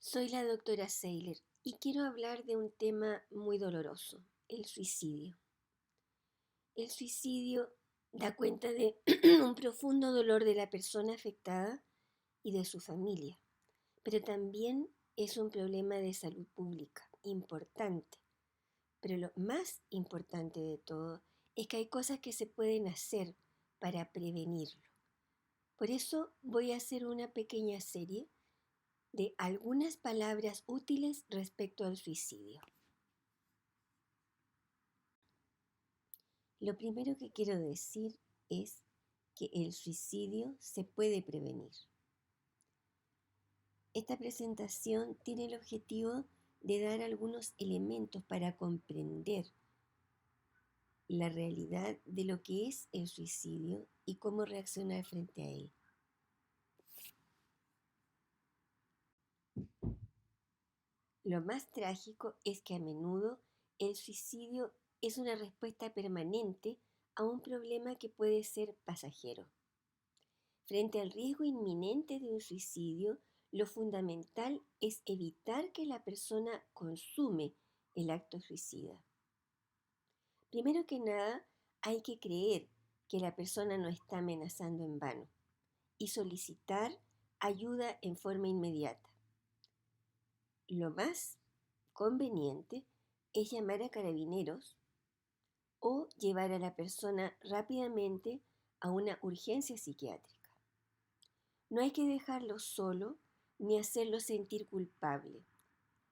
Soy la doctora Seiler y quiero hablar de un tema muy doloroso, el suicidio. El suicidio da cuenta de un profundo dolor de la persona afectada y de su familia, pero también es un problema de salud pública importante. Pero lo más importante de todo es que hay cosas que se pueden hacer para prevenirlo. Por eso voy a hacer una pequeña serie de algunas palabras útiles respecto al suicidio. Lo primero que quiero decir es que el suicidio se puede prevenir. Esta presentación tiene el objetivo de dar algunos elementos para comprender la realidad de lo que es el suicidio y cómo reaccionar frente a él. Lo más trágico es que a menudo el suicidio es una respuesta permanente a un problema que puede ser pasajero. Frente al riesgo inminente de un suicidio, lo fundamental es evitar que la persona consume el acto suicida. Primero que nada, hay que creer que la persona no está amenazando en vano y solicitar ayuda en forma inmediata. Lo más conveniente es llamar a carabineros o llevar a la persona rápidamente a una urgencia psiquiátrica. No hay que dejarlo solo ni hacerlo sentir culpable.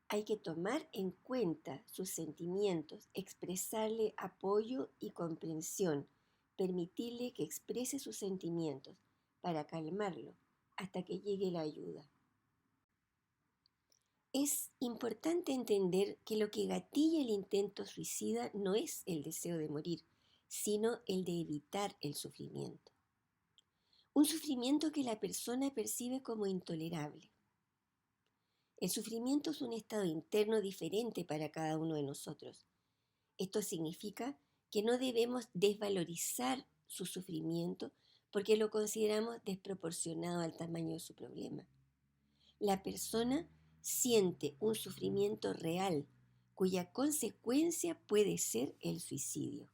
Hay que tomar en cuenta sus sentimientos, expresarle apoyo y comprensión, permitirle que exprese sus sentimientos para calmarlo hasta que llegue la ayuda. Es importante entender que lo que gatilla el intento suicida no es el deseo de morir, sino el de evitar el sufrimiento. Un sufrimiento que la persona percibe como intolerable. El sufrimiento es un estado interno diferente para cada uno de nosotros. Esto significa que no debemos desvalorizar su sufrimiento porque lo consideramos desproporcionado al tamaño de su problema. La persona siente un sufrimiento real cuya consecuencia puede ser el suicidio.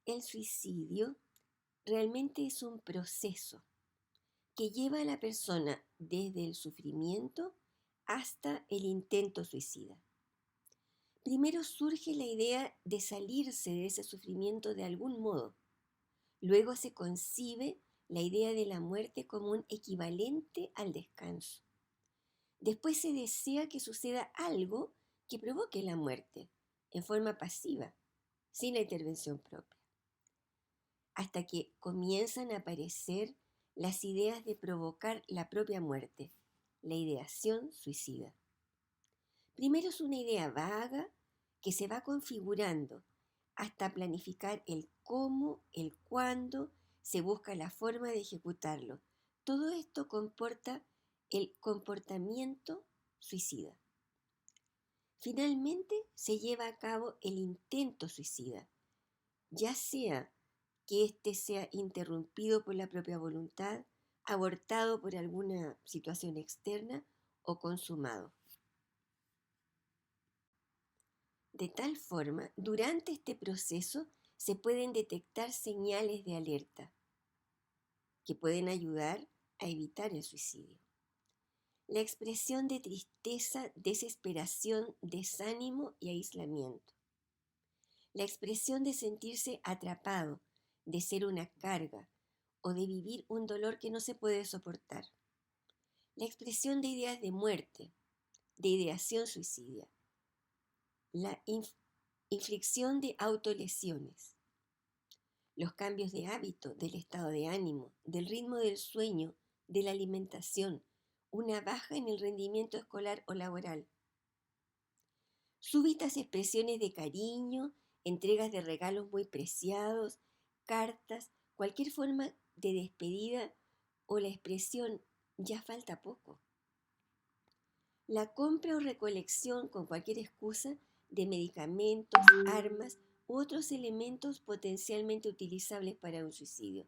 El suicidio realmente es un proceso que lleva a la persona desde el sufrimiento hasta el intento suicida. Primero surge la idea de salirse de ese sufrimiento de algún modo. Luego se concibe la idea de la muerte como un equivalente al descanso. Después se desea que suceda algo que provoque la muerte, en forma pasiva, sin la intervención propia, hasta que comienzan a aparecer las ideas de provocar la propia muerte, la ideación suicida. Primero es una idea vaga que se va configurando hasta planificar el cómo, el cuándo, se busca la forma de ejecutarlo. Todo esto comporta el comportamiento suicida. Finalmente se lleva a cabo el intento suicida, ya sea que éste sea interrumpido por la propia voluntad, abortado por alguna situación externa o consumado. De tal forma, durante este proceso se pueden detectar señales de alerta que pueden ayudar a evitar el suicidio. La expresión de tristeza, desesperación, desánimo y aislamiento. La expresión de sentirse atrapado, de ser una carga o de vivir un dolor que no se puede soportar. La expresión de ideas de muerte, de ideación suicida. La inflicción de autolesiones. Los cambios de hábito, del estado de ánimo, del ritmo del sueño, de la alimentación, una baja en el rendimiento escolar o laboral. Súbitas expresiones de cariño, entregas de regalos muy preciados, cartas, cualquier forma de despedida o la expresión ya falta poco. La compra o recolección con cualquier excusa de medicamentos, armas u otros elementos potencialmente utilizables para un suicidio.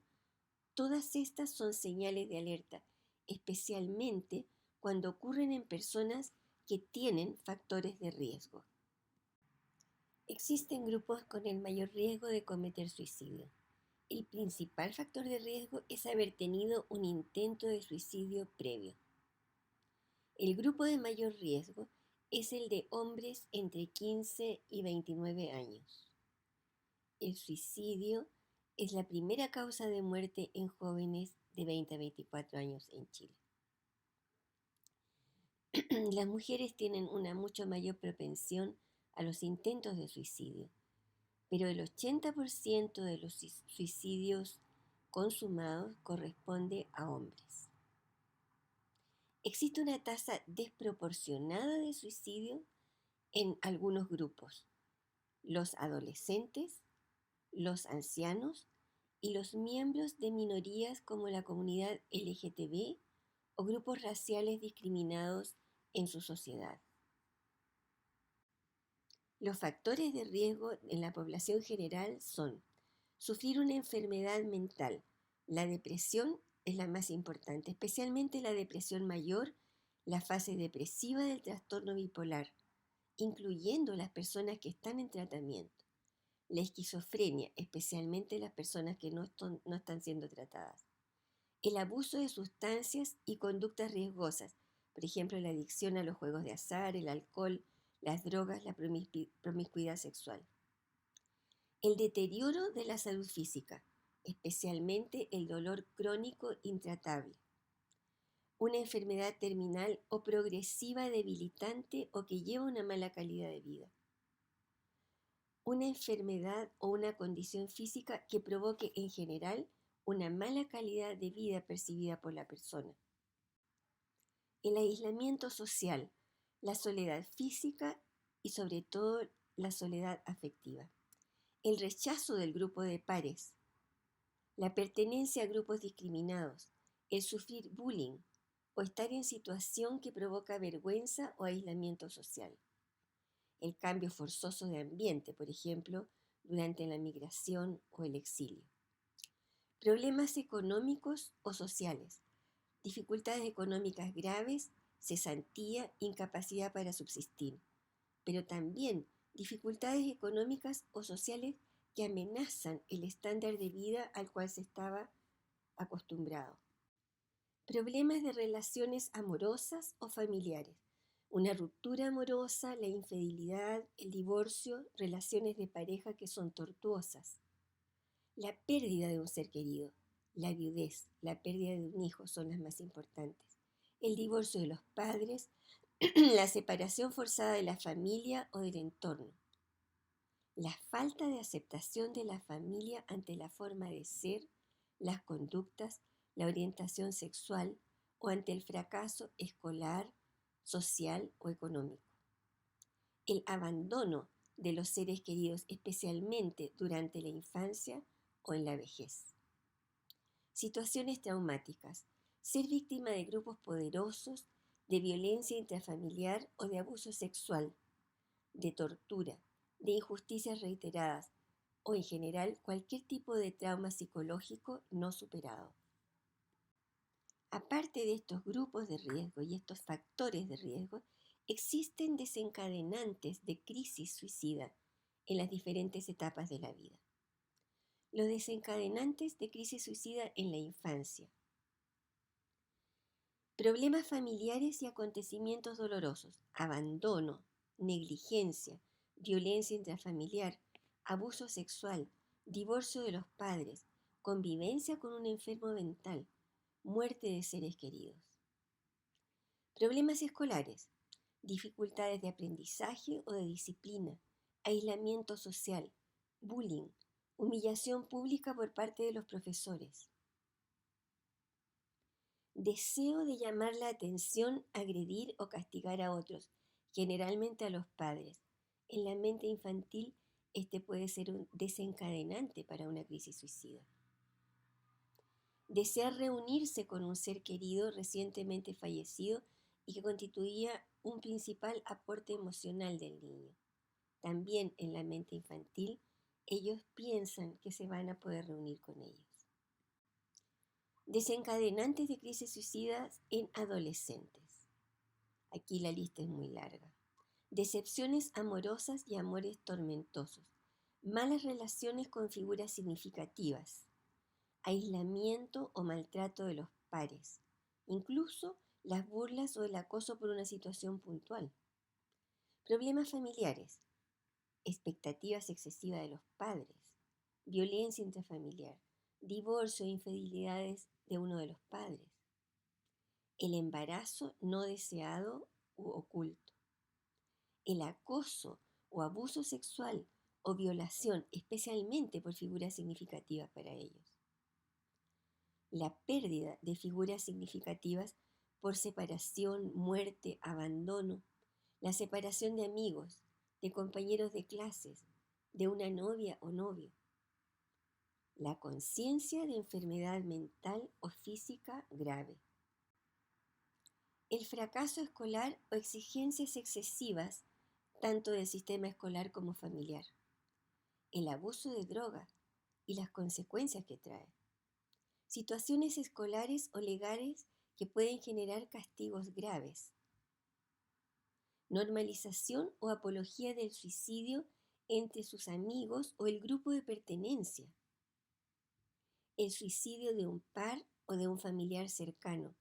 Todas estas son señales de alerta especialmente cuando ocurren en personas que tienen factores de riesgo. Existen grupos con el mayor riesgo de cometer suicidio. El principal factor de riesgo es haber tenido un intento de suicidio previo. El grupo de mayor riesgo es el de hombres entre 15 y 29 años. El suicidio es la primera causa de muerte en jóvenes de 20 a 24 años en Chile. Las mujeres tienen una mucho mayor propensión a los intentos de suicidio, pero el 80% de los suicidios consumados corresponde a hombres. Existe una tasa desproporcionada de suicidio en algunos grupos: los adolescentes, los ancianos y los miembros de minorías como la comunidad LGTB o grupos raciales discriminados en su sociedad. Los factores de riesgo en la población general son sufrir una enfermedad mental. La depresión es la más importante, especialmente la depresión mayor, la fase depresiva del trastorno bipolar, incluyendo las personas que están en tratamiento. La esquizofrenia, especialmente las personas que no están siendo tratadas. El abuso de sustancias y conductas riesgosas, por ejemplo, la adicción a los juegos de azar, el alcohol, las drogas, la promiscuidad sexual. El deterioro de la salud física, especialmente el dolor crónico intratable. Una enfermedad terminal o progresiva debilitante o que lleva una mala calidad de vida. Una enfermedad o una condición física que provoque en general una mala calidad de vida percibida por la persona. El aislamiento social, la soledad física y sobre todo la soledad afectiva. El rechazo del grupo de pares, la pertenencia a grupos discriminados, el sufrir bullying o estar en situación que provoca vergüenza o aislamiento social. El cambio forzoso de ambiente, por ejemplo, durante la migración o el exilio. Problemas económicos o sociales, dificultades económicas graves, cesantía, incapacidad para subsistir, pero también dificultades económicas o sociales que amenazan el estándar de vida al cual se estaba acostumbrado. Problemas de relaciones amorosas o familiares, una ruptura amorosa, la infidelidad, el divorcio, relaciones de pareja que son tortuosas. La pérdida de un ser querido, la viudez, la pérdida de un hijo son las más importantes. El divorcio de los padres, la separación forzada de la familia o del entorno. La falta de aceptación de la familia ante la forma de ser, las conductas, la orientación sexual o ante el fracaso escolar, social o económico. El abandono de los seres queridos, especialmente durante la infancia o en la vejez. Situaciones traumáticas. Ser víctima de grupos poderosos, de violencia intrafamiliar o de abuso sexual, de tortura, de injusticias reiteradas o en general cualquier tipo de trauma psicológico no superado. Aparte de estos grupos de riesgo y estos factores de riesgo, existen desencadenantes de crisis suicida en las diferentes etapas de la vida. Los desencadenantes de crisis suicida en la infancia. Problemas familiares y acontecimientos dolorosos, abandono, negligencia, violencia intrafamiliar, abuso sexual, divorcio de los padres, convivencia con un enfermo mental, muerte de seres queridos. Problemas escolares, dificultades de aprendizaje o de disciplina, aislamiento social, bullying, humillación pública por parte de los profesores. Deseo de llamar la atención, agredir o castigar a otros, generalmente a los padres. En la mente infantil, este puede ser un desencadenante para una crisis suicida. Desear reunirse con un ser querido recientemente fallecido y que constituía un principal aporte emocional del niño. También en la mente infantil, ellos piensan que se van a poder reunir con ellos. Desencadenantes de crisis suicidas en adolescentes. Aquí la lista es muy larga. Decepciones amorosas y amores tormentosos. Malas relaciones con figuras significativas. Aislamiento o maltrato de los pares. Incluso las burlas o el acoso por una situación puntual. Problemas familiares. Expectativas excesivas de los padres. Violencia intrafamiliar. Divorcio e infidelidades de uno de los padres. El embarazo no deseado u oculto. El acoso o abuso sexual o violación, especialmente por figuras significativas para ellos. La pérdida de figuras significativas por separación, muerte, abandono. La separación de amigos, de compañeros de clases, de una novia o novio. La conciencia de enfermedad mental o física grave. El fracaso escolar o exigencias excesivas, tanto del sistema escolar como familiar. El abuso de drogas y las consecuencias que trae. Situaciones escolares o legales que pueden generar castigos graves. Normalización o apología del suicidio entre sus amigos o el grupo de pertenencia. El suicidio de un par o de un familiar cercano.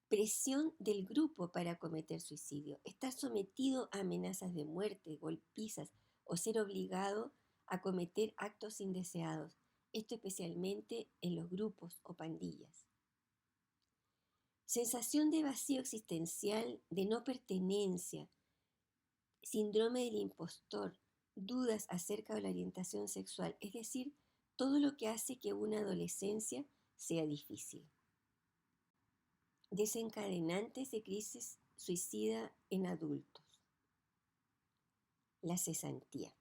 Presión del grupo para cometer suicidio. Estar sometido a amenazas de muerte, golpizas o ser obligado a cometer actos indeseados. Esto especialmente en los grupos o pandillas. Sensación de vacío existencial, de no pertenencia, síndrome del impostor, dudas acerca de la orientación sexual, es decir, todo lo que hace que una adolescencia sea difícil. Desencadenantes de crisis suicida en adultos. La cesantía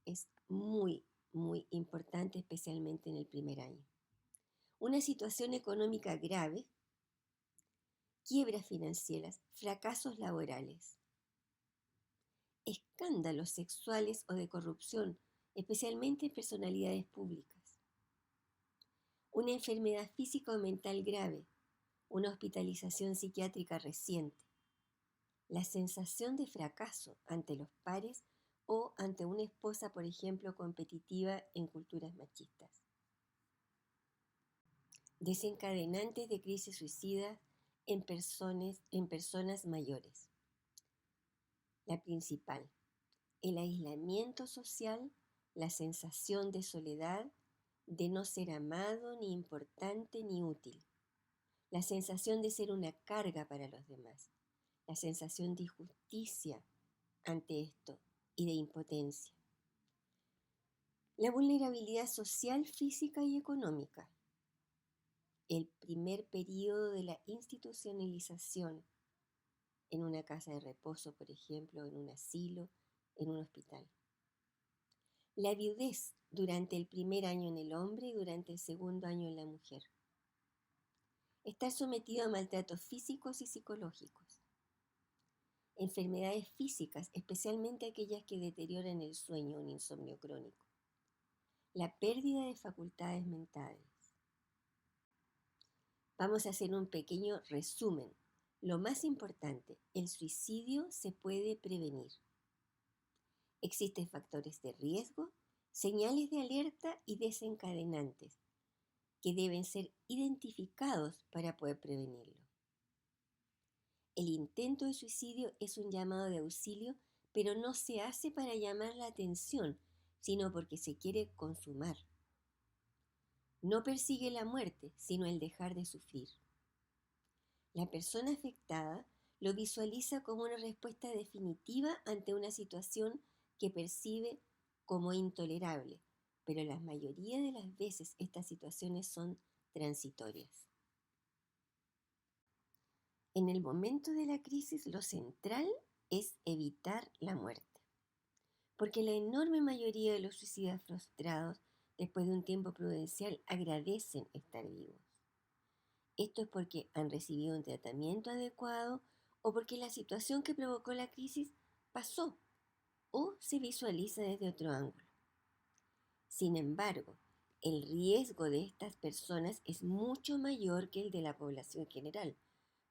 es muy importante, especialmente en el primer año. Una situación económica grave, quiebras financieras, fracasos laborales, escándalos sexuales o de corrupción, especialmente en personalidades públicas, una enfermedad física o mental grave, una hospitalización psiquiátrica reciente, la sensación de fracaso ante los pares o ante una esposa, por ejemplo, competitiva en culturas machistas. Desencadenantes de crisis suicida en personas mayores. La principal, el aislamiento social, la sensación de soledad, de no ser amado, ni importante, ni útil. La sensación de ser una carga para los demás. La sensación de injusticia ante esto y de impotencia. La vulnerabilidad social, física y económica. El primer periodo de la institucionalización en una casa de reposo, por ejemplo, en un asilo, en un hospital. La viudez durante el primer año en el hombre y durante el segundo año en la mujer. Estar sometido a maltratos físicos y psicológicos. Enfermedades físicas, especialmente aquellas que deterioran el sueño, un insomnio crónico. La pérdida de facultades mentales. Vamos a hacer un pequeño resumen. Lo más importante, el suicidio se puede prevenir. Existen factores de riesgo, señales de alerta y desencadenantes que deben ser identificados para poder prevenirlo. El intento de suicidio es un llamado de auxilio, pero no se hace para llamar la atención, sino porque se quiere consumar. No persigue la muerte, sino el dejar de sufrir. La persona afectada lo visualiza como una respuesta definitiva ante una situación que percibe como intolerable, pero la mayoría de las veces estas situaciones son transitorias. En el momento de la crisis, lo central es evitar la muerte, porque la enorme mayoría de los suicidas frustrados, después de un tiempo prudencial, agradecen estar vivos. Esto es porque han recibido un tratamiento adecuado o porque la situación que provocó la crisis pasó o se visualiza desde otro ángulo. Sin embargo, El riesgo de estas personas es mucho mayor que el de la población general,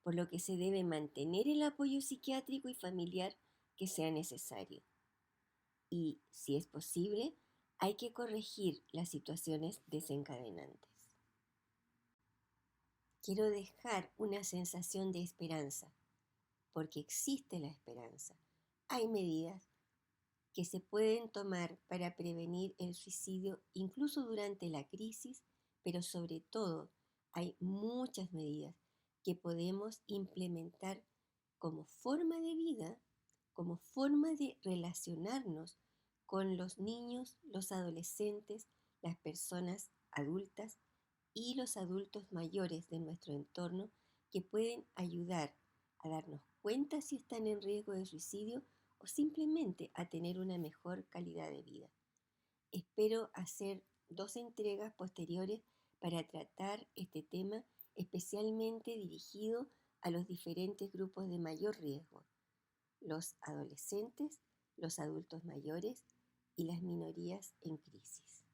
por lo que se debe mantener el apoyo psiquiátrico y familiar que sea necesario. Y, si es posible, hay que corregir las situaciones desencadenantes. Quiero dejar una sensación de esperanza, porque existe la esperanza. Hay medidas que se pueden tomar para prevenir el suicidio incluso durante la crisis, pero sobre todo hay muchas medidas que podemos implementar como forma de vida, como forma de relacionarnos con los niños, los adolescentes, las personas adultas y los adultos mayores de nuestro entorno que pueden ayudar a darnos cuenta si están en riesgo de suicidio o simplemente a tener una mejor calidad de vida. Espero hacer 2 entregas posteriores para tratar este tema especialmente dirigido a los diferentes grupos de mayor riesgo, los adolescentes, los adultos mayores y las minorías en crisis.